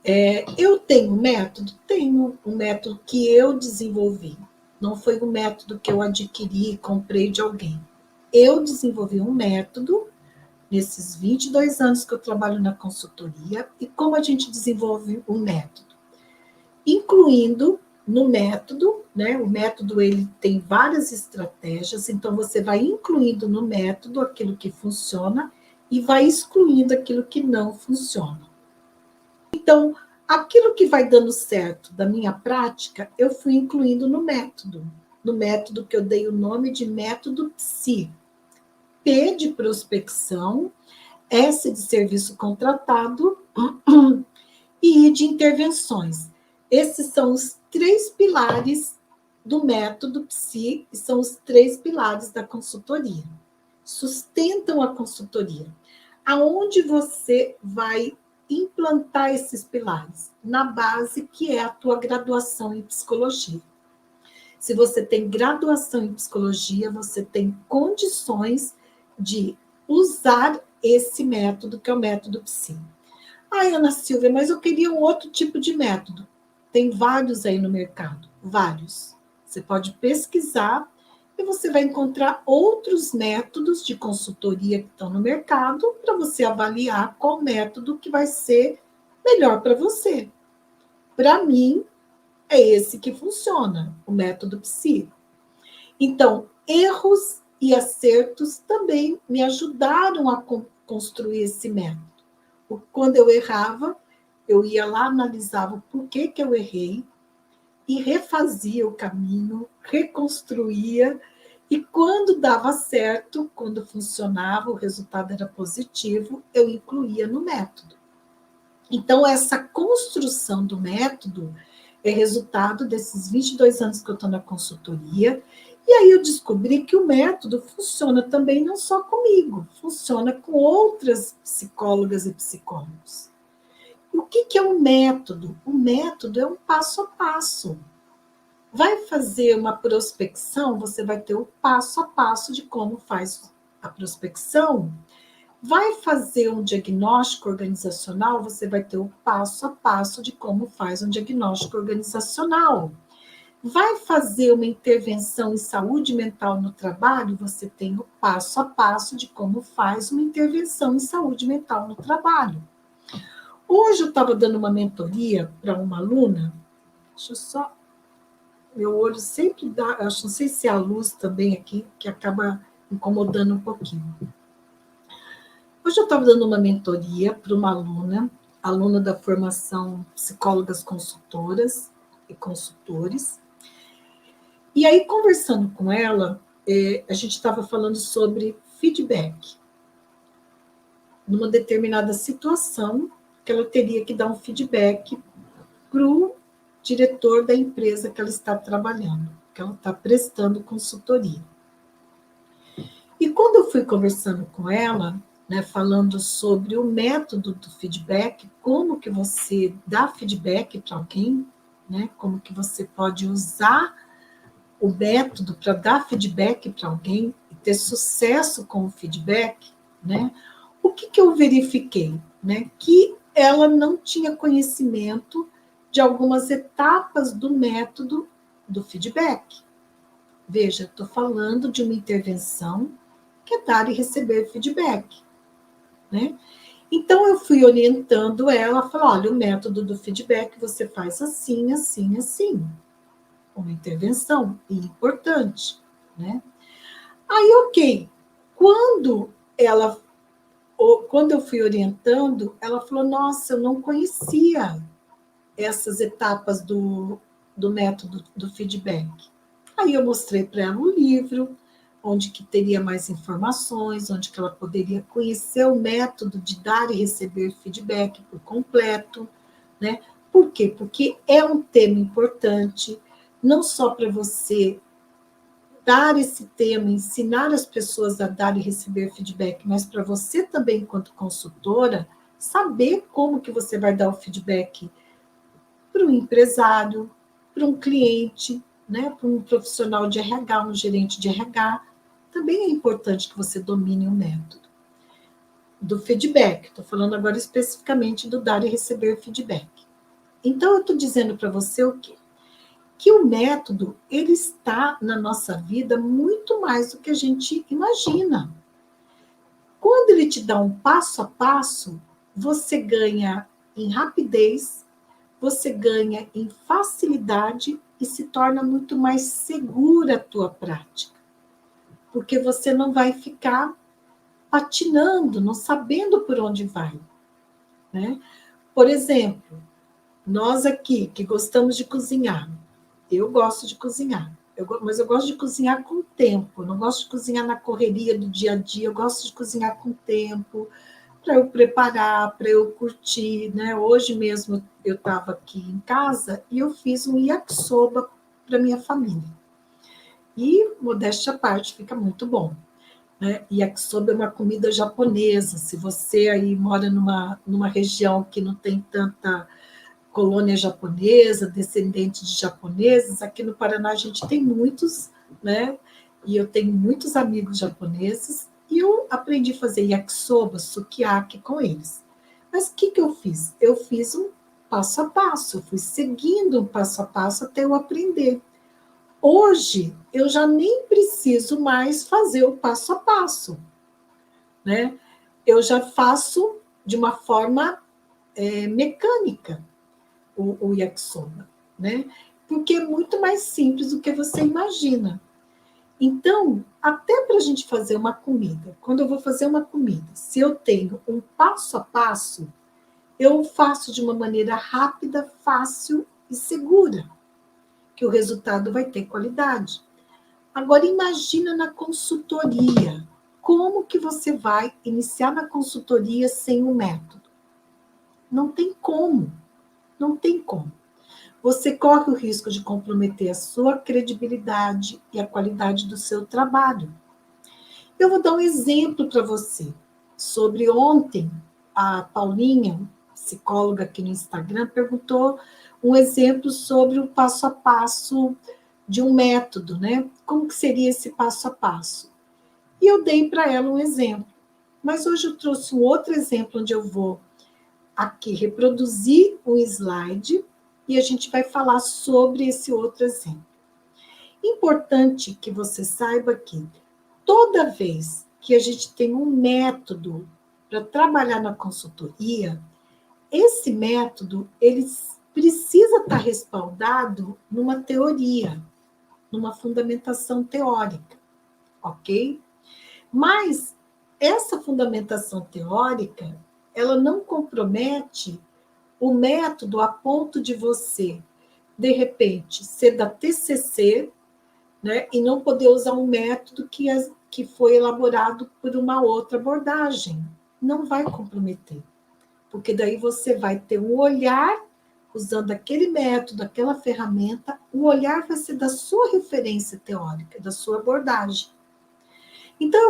Eu tenho um método? Tenho um método que eu desenvolvi. Não foi um método que eu adquiri e comprei de alguém. Eu desenvolvi um método nesses 22 anos que eu trabalho na consultoria. E como a gente desenvolve um método? Incluindo no método, né? O método ele tem várias estratégias, então você vai incluindo no método aquilo que funciona e vai excluindo aquilo que não funciona. Então, aquilo que vai dando certo da minha prática, eu fui incluindo no método que eu dei o nome de método PSI. P de prospecção, S de serviço contratado e I de intervenções. Esses são os 3 pilares do método PSI e são os 3 pilares da consultoria. Sustentam a consultoria. Aonde você vai implantar esses pilares? Na base que é a tua graduação em psicologia. Se você tem graduação em psicologia, você tem condições de usar esse método, que é o método PSI. Ai, Ana Silvia, mas eu queria um outro tipo de método. Tem vários aí no mercado, vários. Você pode pesquisar e você vai encontrar outros métodos de consultoria que estão no mercado para você avaliar qual método que vai ser melhor para você. Para mim, é esse que funciona, o método PSI. Então, erros e acertos também me ajudaram a construir esse método. Quando eu errava, eu ia lá, analisava o porquê que eu errei e refazia o caminho, reconstruía, e quando dava certo, quando funcionava, o resultado era positivo, eu incluía no método. Então, essa construção do método é resultado desses 22 anos que eu estou na consultoria, e aí eu descobri que o método funciona também não só comigo, funciona com outras psicólogas e psicólogos. O que é um método? O método é um passo a passo. Vai fazer uma prospecção, você vai ter o passo a passo de como faz a prospecção. Vai fazer um diagnóstico organizacional, você vai ter o passo a passo de como faz um diagnóstico organizacional. Vai fazer uma intervenção em saúde mental no trabalho, você tem o passo a passo de como faz uma intervenção em saúde mental no trabalho. Hoje eu estava dando uma mentoria para uma aluna, deixa eu só. Meu olho sempre dá, acho, não sei se é a luz também aqui, que acaba incomodando um pouquinho. Hoje eu estava dando uma mentoria para uma aluna da formação Psicólogas Consultoras e Consultores. E aí, conversando com ela, a gente estava falando sobre feedback. Numa determinada situação, que ela teria que dar um feedback para o diretor da empresa que ela está trabalhando, que ela está prestando consultoria. E quando eu fui conversando com ela, né, falando sobre o método do feedback, como que você dá feedback para alguém, né, como que você pode usar o método para dar feedback para alguém e ter sucesso com o feedback, né, o que eu verifiquei? Né, que ela não tinha conhecimento de algumas etapas do método do feedback. Veja, estou falando de uma intervenção que é dar e receber feedback, né? Então, eu fui orientando ela, falei, olha, o método do feedback você faz assim, assim, assim. Uma intervenção importante, né? Aí, ok. Quando eu fui orientando, ela falou, nossa, eu não conhecia essas etapas do método do feedback. Aí eu mostrei para ela um livro, onde que teria mais informações, onde que ela poderia conhecer o método de dar e receber feedback por completo, né? Por quê? Porque é um tema importante, não só para você dar esse tema, ensinar as pessoas a dar e receber feedback, mas para você também, enquanto consultora, saber como que você vai dar o feedback para um empresário, para um cliente, né, para um profissional de RH, um gerente de RH. Também é importante que você domine o método do feedback. Estou falando agora especificamente do dar e receber feedback. Então, eu estou dizendo para você o quê? Que o método, ele está na nossa vida muito mais do que a gente imagina. Quando ele te dá um passo a passo, você ganha em rapidez, você ganha em facilidade e se torna muito mais segura a tua prática. Porque você não vai ficar patinando, não sabendo por onde vai, né? Por exemplo, nós aqui que gostamos de cozinhar, eu gosto de cozinhar, mas eu gosto de cozinhar com tempo, não gosto de cozinhar na correria do dia a dia, eu gosto de cozinhar com tempo, para eu preparar, para eu curtir, né? Hoje mesmo eu estava aqui em casa e eu fiz um yakisoba para minha família. E, modéstia à parte, fica muito bom, né? Yakisoba é uma comida japonesa. Se você aí mora numa região que não tem tanta colônia japonesa, descendente de japoneses, aqui no Paraná a gente tem muitos, né? E eu tenho muitos amigos japoneses, e eu aprendi a fazer yakisoba, sukiyaki com eles. Mas o que eu fiz? Eu fiz um passo a passo, eu fui seguindo um passo a passo até eu aprender. Hoje, eu já nem preciso mais fazer o passo a passo, né? Eu já faço de uma forma mecânica o yakisoba, né? Porque é muito mais simples do que você imagina. Então, até para a gente fazer uma comida, quando eu vou fazer uma comida, se eu tenho um passo a passo, eu faço de uma maneira rápida, fácil e segura, que o resultado vai ter qualidade. Agora, imagina na consultoria. Como que você vai iniciar na consultoria sem um método? Não tem como. Não tem como. Você corre o risco de comprometer a sua credibilidade e a qualidade do seu trabalho. Eu vou dar um exemplo para você. Sobre ontem, a Paulinha, psicóloga aqui no Instagram, perguntou um exemplo sobre o passo a passo de um método, né? Como que seria esse passo a passo? E eu dei para ela um exemplo. Mas hoje eu trouxe um outro exemplo onde eu vou aqui reproduzir um slide e a gente vai falar sobre esse outro exemplo. Importante que você saiba que toda vez que a gente tem um método para trabalhar na consultoria, esse método ele precisa estar respaldado numa teoria, numa fundamentação teórica, ok? Mas essa fundamentação teórica, ela não compromete o método a ponto de você, de repente, ser da TCC, né, e não poder usar um método que foi elaborado por uma outra abordagem. Não vai comprometer, porque daí você vai ter um olhar, usando aquele método, aquela ferramenta, o olhar vai ser da sua referência teórica, da sua abordagem. Então, eu vou